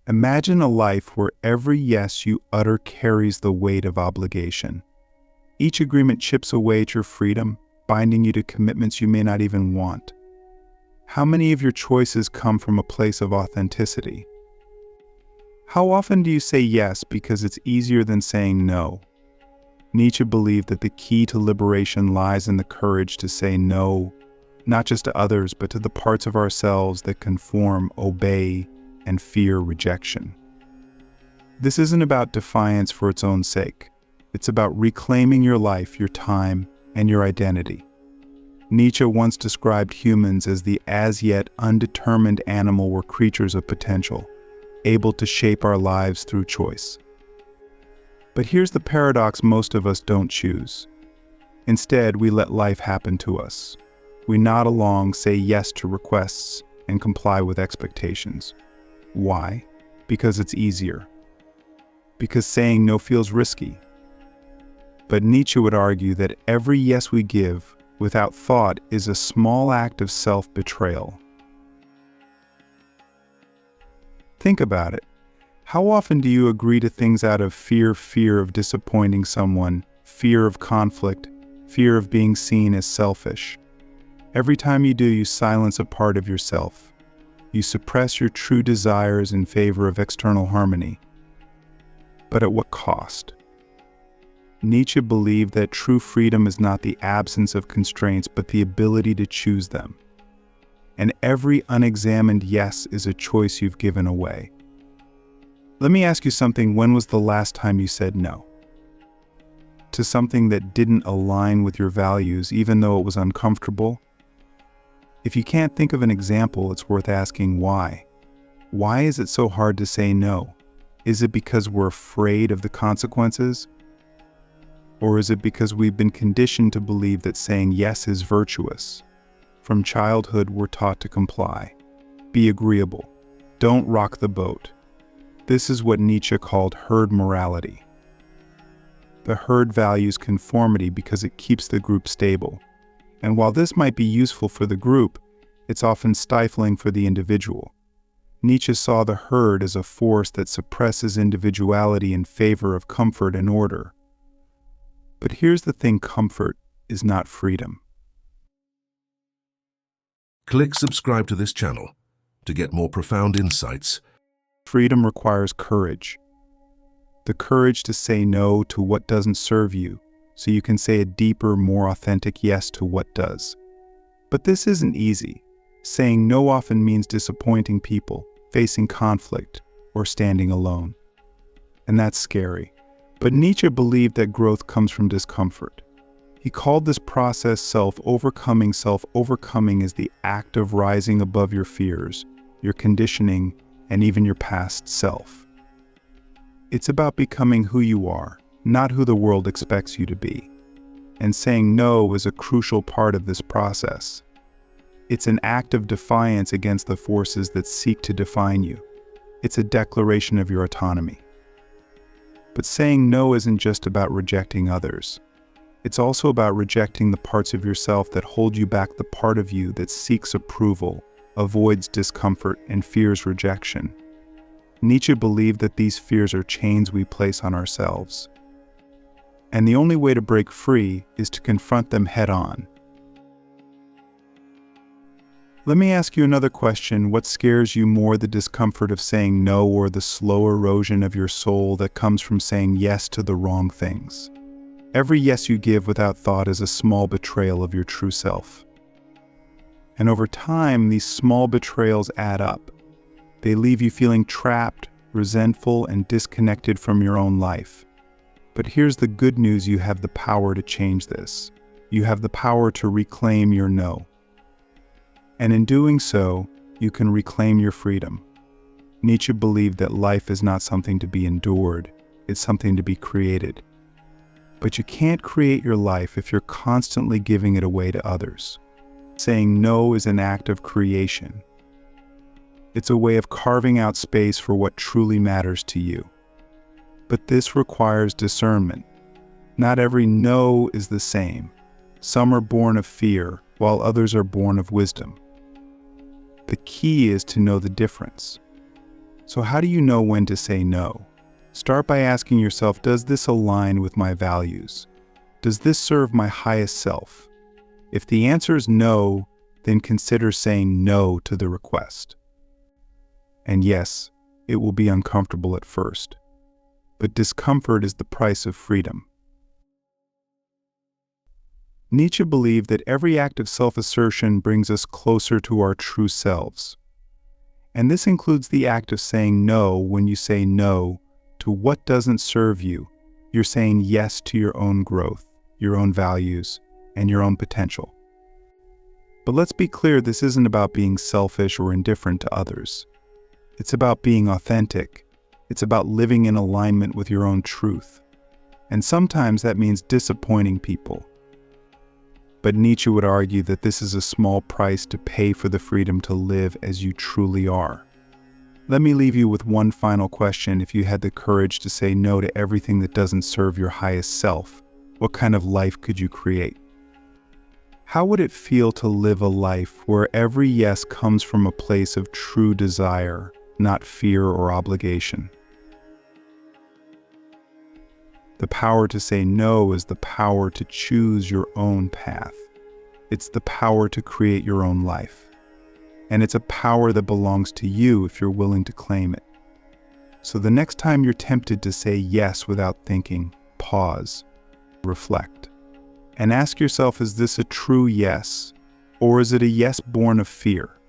Imagine a life where every yes you utter carries the weight of obligation. Each agreement chips away at your freedom, binding you to commitments you may not even want. How many of your choices come from a place of authenticity? How often do you say yes because it's easier than saying no? Nietzsche believed that the key to liberation lies in the courage to say no, not just to others, but to the parts of ourselves that conform, obey, and fear rejection. This isn't about defiance for its own sake. It's about reclaiming your life, your time, and your identity. Nietzsche once described humans as the as-yet undetermined animal or creatures of potential, able to shape our lives through choice. But here's the paradox most of us don't choose. Instead, we let life happen to us. We nod along, say yes to requests, and comply with expectations. Why? Because it's easier. Because saying no feels risky. But Nietzsche would argue that every yes we give, without thought, is a small act of self-betrayal. Think about it. How often do you agree to things out of fear of disappointing someone, fear of conflict, fear of being seen as selfish? Every time you do, you silence a part of yourself. You suppress your true desires in favor of external harmony. But at what cost? Nietzsche believed that true freedom is not the absence of constraints, but the ability to choose them. And every unexamined yes is a choice you've given away. Let me ask you something. When was the last time you said no? To something that didn't align with your values, even though it was uncomfortable? If you can't think of an example, it's worth asking why. Why is it so hard to say no? Is it because we're afraid of the consequences? Or is it because we've been conditioned to believe that saying yes is virtuous? From childhood, we're taught to comply. Be agreeable. Don't rock the boat. This is what Nietzsche called herd morality. The herd values conformity because it keeps the group stable. And while this might be useful for the group, it's often stifling for the individual. Nietzsche saw the herd as a force that suppresses individuality in favor of comfort and order. But here's the thing: comfort is not freedom. Click subscribe to this channel to get more profound insights. Freedom requires courage. The courage to say no to what doesn't serve you, so you can say a deeper, more authentic yes to what does. But this isn't easy. Saying no often means disappointing people, facing conflict, or standing alone. And that's scary. But Nietzsche believed that growth comes from discomfort. He called this process self-overcoming. Self-overcoming is the act of rising above your fears, your conditioning, and even your past self. It's about becoming who you are, not who the world expects you to be. And saying no is a crucial part of this process. It's an act of defiance against the forces that seek to define you. It's a declaration of your autonomy. But saying no isn't just about rejecting others. It's also about rejecting the parts of yourself that hold you back, the part of you that seeks approval, avoids discomfort, and fears rejection. Nietzsche believed that these fears are chains we place on ourselves. And the only way to break free is to confront them head-on. Let me ask you another question. What scares you more, the discomfort of saying no or the slow erosion of your soul that comes from saying yes to the wrong things? Every yes you give without thought is a small betrayal of your true self. And over time, these small betrayals add up. They leave you feeling trapped, resentful, and disconnected from your own life. But here's the good news: you have the power to change this. You have the power to reclaim your no. And in doing so, you can reclaim your freedom. Nietzsche believed that life is not something to be endured, it's something to be created. But you can't create your life if you're constantly giving it away to others. Saying no is an act of creation. It's a way of carving out space for what truly matters to you. But this requires discernment. Not every no is the same. Some are born of fear, while others are born of wisdom. The key is to know the difference. So how do you know when to say no? Start by asking yourself, does this align with my values? Does this serve my highest self? If the answer is no, then consider saying no to the request. And yes, it will be uncomfortable at first, but discomfort is the price of freedom. Nietzsche believed that every act of self-assertion brings us closer to our true selves. And this includes the act of saying no. When you say no to what doesn't serve you, you're saying yes to your own growth, your own values, and your own potential. But let's be clear, this isn't about being selfish or indifferent to others. It's about being authentic. It's about living in alignment with your own truth. And sometimes that means disappointing people. But Nietzsche would argue that this is a small price to pay for the freedom to live as you truly are. Let me leave you with one final question. If you had the courage to say no to everything that doesn't serve your highest self, what kind of life could you create? How would it feel to live a life where every yes comes from a place of true desire, not fear or obligation? The power to say no is the power to choose your own path. It's the power to create your own life. And it's a power that belongs to you if you're willing to claim it. So the next time you're tempted to say yes without thinking, pause, reflect, and ask yourself, is this a true yes, or is it a yes born of fear?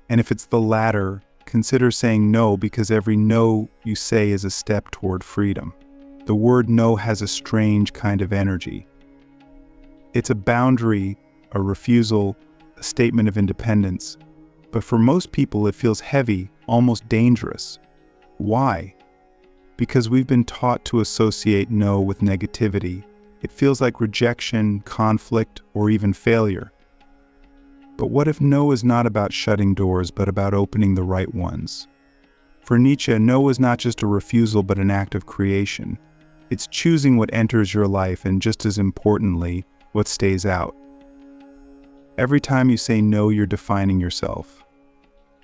And if it's the latter, consider saying no, because every no you say is a step toward freedom. The word no has a strange kind of energy. It's a boundary, a refusal, a statement of independence. But for most people, it feels heavy, almost dangerous. Why? Because we've been taught to associate no with negativity. It feels like rejection, conflict, or even failure. But what if no is not about shutting doors, but about opening the right ones? For Nietzsche, no is not just a refusal, but an act of creation. It's choosing what enters your life, and just as importantly, what stays out. Every time you say no, you're defining yourself.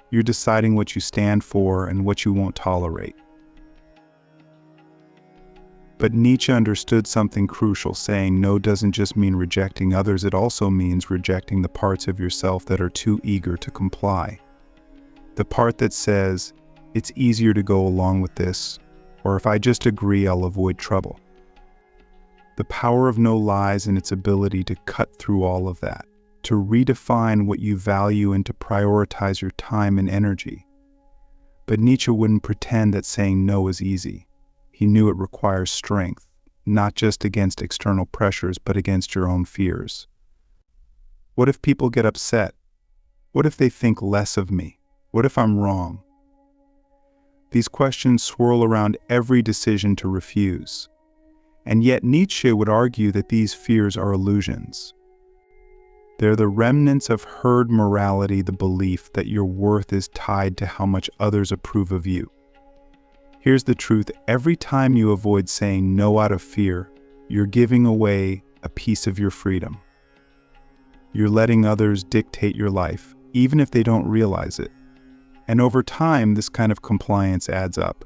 You're deciding what you stand for and what you won't tolerate. But Nietzsche understood something crucial. Saying no doesn't just mean rejecting others, it also means rejecting the parts of yourself that are too eager to comply. The part that says, it's easier to go along with this, or if I just agree, I'll avoid trouble. The power of no lies in its ability to cut through all of that, to redefine what you value and to prioritize your time and energy. But Nietzsche wouldn't pretend that saying no is easy. He knew it requires strength, not just against external pressures, but against your own fears. What if people get upset? What if they think less of me? What if I'm wrong? These questions swirl around every decision to refuse. And yet Nietzsche would argue that these fears are illusions. They're the remnants of herd morality, the belief that your worth is tied to how much others approve of you. Here's the truth: every time you avoid saying no out of fear, you're giving away a piece of your freedom. You're letting others dictate your life, even if they don't realize it. And over time, this kind of compliance adds up.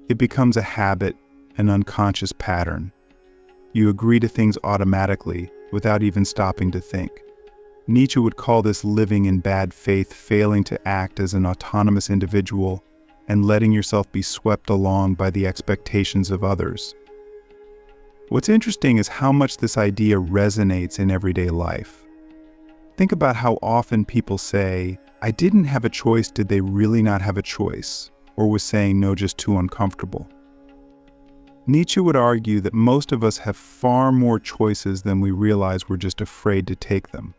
It becomes a habit, an unconscious pattern. You agree to things automatically, without even stopping to think. Nietzsche would call this living in bad faith, failing to act as an autonomous individual and letting yourself be swept along by the expectations of others. What's interesting is how much this idea resonates in everyday life. Think about how often people say, I didn't have a choice. Did they really not have a choice? Or was saying no just too uncomfortable? Nietzsche would argue that most of us have far more choices than we realize. We're just afraid to take them.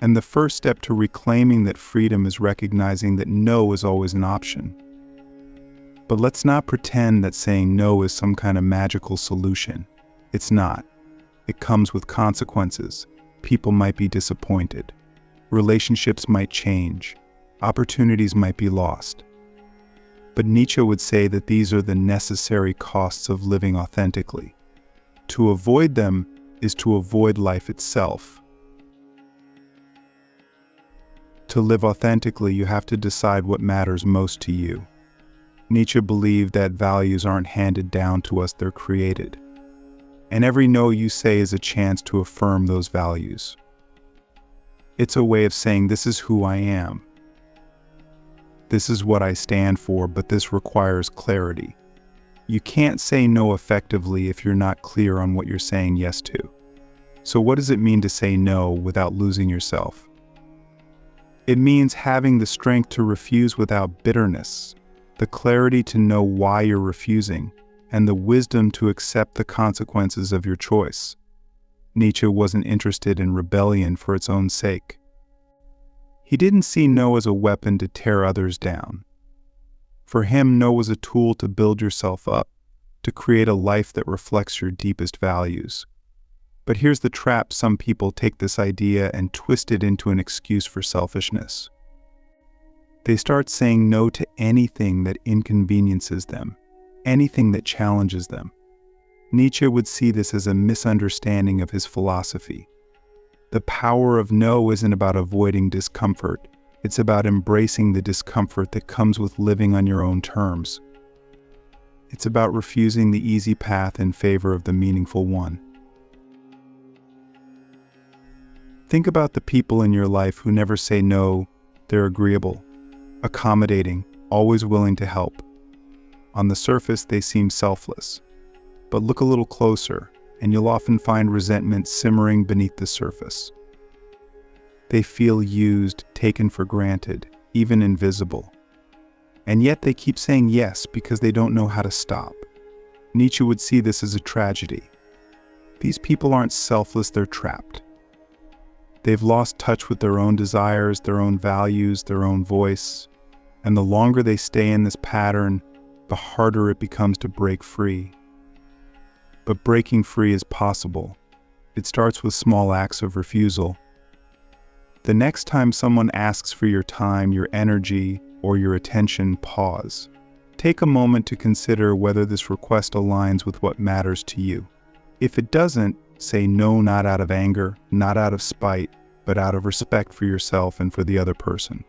And the first step to reclaiming that freedom is recognizing that no is always an option. But let's not pretend that saying no is some kind of magical solution. It's not. It comes with consequences. People might be disappointed. Relationships might change. Opportunities might be lost. But Nietzsche would say that these are the necessary costs of living authentically. To avoid them is to avoid life itself. To live authentically, you have to decide what matters most to you. Nietzsche believed that values aren't handed down to us, they're created. And every no you say is a chance to affirm those values. It's a way of saying, this is who I am. This is what I stand for, but this requires clarity. You can't say no effectively if you're not clear on what you're saying yes to. So what does it mean to say no without losing yourself? It means having the strength to refuse without bitterness, the clarity to know why you're refusing, and the wisdom to accept the consequences of your choice. Nietzsche wasn't interested in rebellion for its own sake. He didn't see no as a weapon to tear others down. For him, no was a tool to build yourself up, to create a life that reflects your deepest values. But here's the trap: some people take this idea and twist it into an excuse for selfishness. They start saying no to anything that inconveniences them, anything that challenges them. Nietzsche would see this as a misunderstanding of his philosophy. The power of no isn't about avoiding discomfort, it's about embracing the discomfort that comes with living on your own terms. It's about refusing the easy path in favor of the meaningful one. Think about the people in your life who never say no. They're agreeable, accommodating, always willing to help. On the surface, they seem selfless. But look a little closer, and you'll often find resentment simmering beneath the surface. They feel used, taken for granted, even invisible. And yet they keep saying yes because they don't know how to stop. Nietzsche would see this as a tragedy. These people aren't selfless, they're trapped. They've lost touch with their own desires, their own values, their own voice. And the longer they stay in this pattern, the harder it becomes to break free. But breaking free is possible. It starts with small acts of refusal. The next time someone asks for your time, your energy, or your attention, pause. Take a moment to consider whether this request aligns with what matters to you. If it doesn't, say no, not out of anger, not out of spite, but out of respect for yourself and for the other person.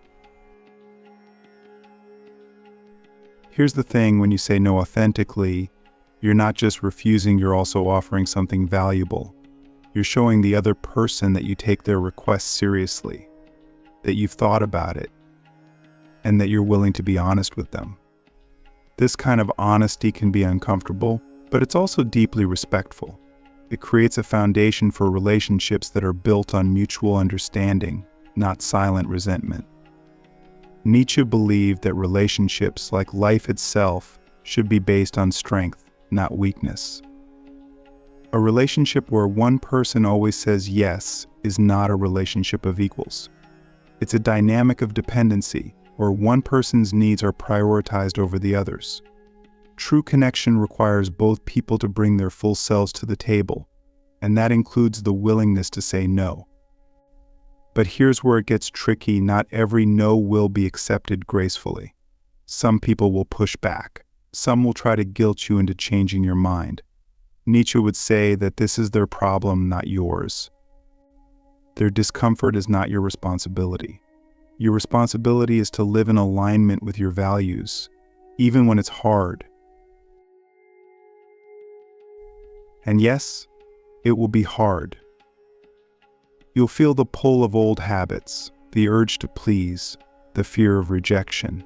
Here's the thing: when you say no authentically, you're not just refusing, you're also offering something valuable. You're showing the other person that you take their request seriously, that you've thought about it, and that you're willing to be honest with them. This kind of honesty can be uncomfortable, but it's also deeply respectful. It creates a foundation for relationships that are built on mutual understanding, not silent resentment. Nietzsche believed that relationships, like life itself, should be based on strength, not weakness. A relationship where one person always says yes is not a relationship of equals. It's a dynamic of dependency, where one person's needs are prioritized over the others. True connection requires both people to bring their full selves to the table, and that includes the willingness to say no. But here's where it gets tricky: not every no will be accepted gracefully. Some people will push back. Some will try to guilt you into changing your mind. Nietzsche would say that this is their problem, not yours. Their discomfort is not your responsibility. Your responsibility is to live in alignment with your values, even when it's hard. And yes, it will be hard. You'll feel the pull of old habits, the urge to please, the fear of rejection.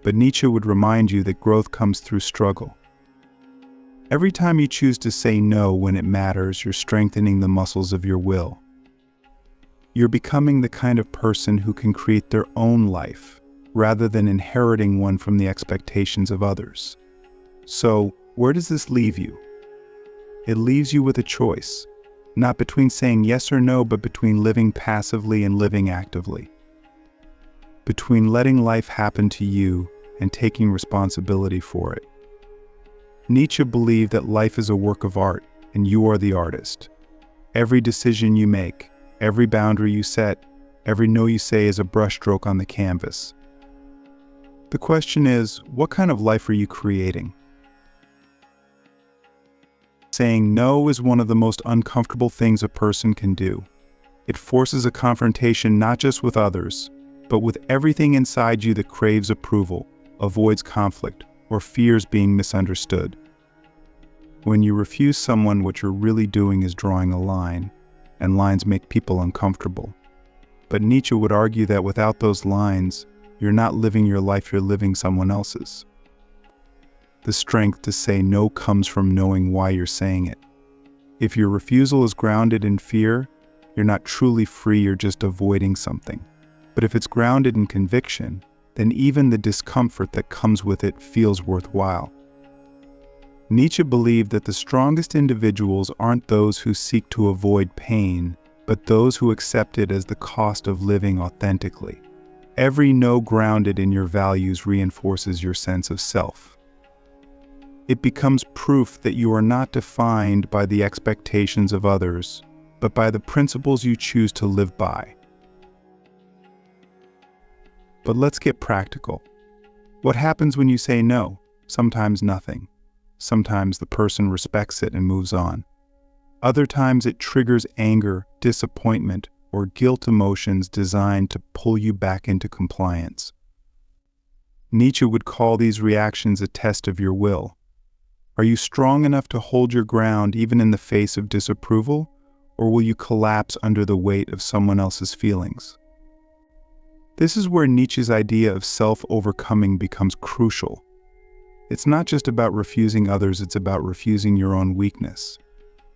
But Nietzsche would remind you that growth comes through struggle. Every time you choose to say no when it matters, you're strengthening the muscles of your will. You're becoming the kind of person who can create their own life, rather than inheriting one from the expectations of others. So, where does this leave you? It leaves you with a choice, not between saying yes or no, but between living passively and living actively. Between letting life happen to you and taking responsibility for it. Nietzsche believed that life is a work of art, and you are the artist. Every decision you make, every boundary you set, every no you say is a brushstroke on the canvas. The question is, what kind of life are you creating? Saying no is one of the most uncomfortable things a person can do. It forces a confrontation not just with others, but with everything inside you that craves approval, avoids conflict, or fears being misunderstood. When you refuse someone, what you're really doing is drawing a line, and lines make people uncomfortable. But Nietzsche would argue that without those lines, you're not living your life, you're living someone else's. The strength to say no comes from knowing why you're saying it. If your refusal is grounded in fear, you're not truly free, you're just avoiding something. But if it's grounded in conviction, then even the discomfort that comes with it feels worthwhile. Nietzsche believed that the strongest individuals aren't those who seek to avoid pain, but those who accept it as the cost of living authentically. Every no grounded in your values reinforces your sense of self. It becomes proof that you are not defined by the expectations of others, but by the principles you choose to live by. But let's get practical. What happens when you say no? Sometimes nothing. Sometimes the person respects it and moves on. Other times it triggers anger, disappointment, or guilt emotions designed to pull you back into compliance. Nietzsche would call these reactions a test of your will. Are you strong enough to hold your ground even in the face of disapproval, or will you collapse under the weight of someone else's feelings? This is where Nietzsche's idea of self-overcoming becomes crucial. It's not just about refusing others, it's about refusing your own weakness.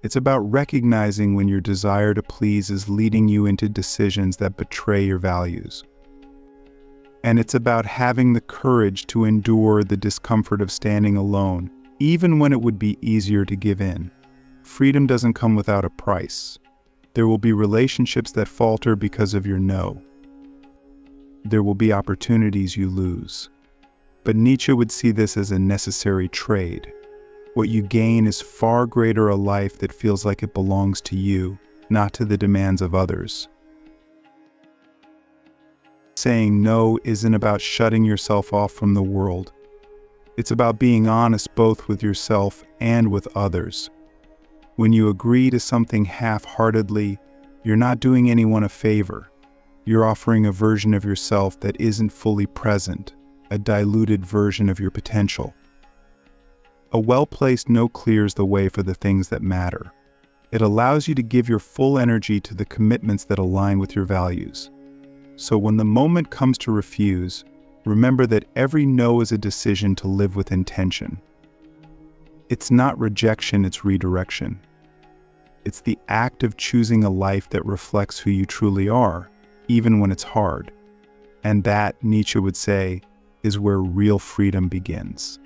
It's about recognizing when your desire to please is leading you into decisions that betray your values. And it's about having the courage to endure the discomfort of standing alone, even when it would be easier to give in. Freedom doesn't come without a price. There will be relationships that falter because of your no. There will be opportunities you lose. But Nietzsche would see this as a necessary trade. What you gain is far greater a life that feels like it belongs to you, not to the demands of others. Saying no isn't about shutting yourself off from the world. It's about being honest both with yourself and with others. When you agree to something half-heartedly, you're not doing anyone a favor. You're offering a version of yourself that isn't fully present, a diluted version of your potential. A well-placed no clears the way for the things that matter. It allows you to give your full energy to the commitments that align with your values. So when the moment comes to refuse, remember that every no is a decision to live with intention. It's not rejection, it's redirection. It's the act of choosing a life that reflects who you truly are, even when it's hard. And that, Nietzsche would say, is where real freedom begins.